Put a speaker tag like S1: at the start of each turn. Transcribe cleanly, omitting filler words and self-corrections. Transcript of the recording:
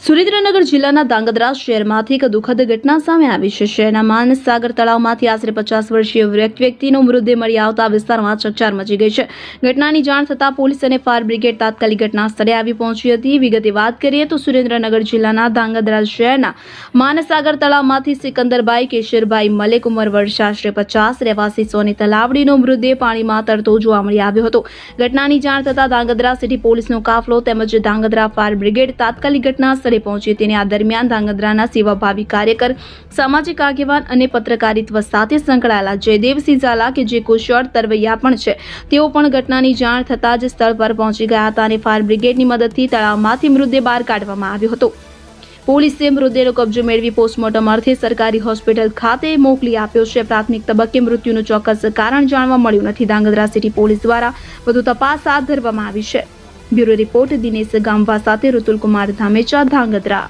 S1: સુરેન્દ્રનગર જિલ્લાના ધાંગધ્રા શહેરમાંથી એક દુઃખદ ઘટના સામે આવી છે। શહેરના માનસાગર તળાવમાંથી આશરે 50 વર્ષીય વ્યક્તિનો મૃતદેહ મળી આવતા વિસ્તારમાં ચકચાર મચી ગઈ છે। ઘટનાની જાણ થતાં પોલીસ અને ફાયર બ્રિગેડ તાત્કાલિક ઘટના સ્થળે આવી પહોંચી હતી। વિગતે વાત કરીએ તો સુરેન્દ્રનગર જિલ્લાના ધાંગધ્રા શહેરના માનસાગર તળાવમાંથી સિકંદરભાઈ કેશરભાઈ મલેક ઉંમર વર્ષ આશરે 50 રહેવાસી સોની તલાવડીનો મૃતદેહ પાણીમાં તરતો જોવા મળી આવ્યો હતો। ઘટનાની જાણ થતાં ધાંગધ્રા સિટી પોલીસનો કાફલો તેમજ ધાંગધ્રા ફાયર બ્રિગેડ તાત્કાલિક ઘટના પહોંચી તેને આ દરમિયાન ધાંગધ્રાના સેવાભાવી કાર્યકર સામાજિક આગેવાન અને પત્રકારિત્વ સાથે સંકળાયેલા જયદેવસિંહ ઝાલા કે જે કુશળ તરવૈયા પણ છે તેઓ પણ ઘટનાની જાણ થતાં જ સ્થળ પર પહોંચી ગયા હતા અને ફાયર બ્રિગેડની મદદથી તળાવમાંથી મૃતદેહ બહાર કાઢવામાં આવ્યો હતો। પોલીસે મૃતદેહનો કબજો મેળવી પોસ્ટમોર્ટમ અર્થે સરકારી હોસ્પિટલ ખાતે મોકલી આપ્યો છે। પ્રાથમિક તબક્કે મૃત્યુનું ચોક્કસ કારણ જાણવા મળ્યું નથી। ધાંગધ્રા સિટી પોલીસ દ્વારા વધુ તપાસ હાથ ધરવામાં આવી છે। બ્યુરો રિપોર્ટ દિનેશ ગામવા સાથે ઋતુલ કુમાર ધામેચા, ધાંગધ્રા।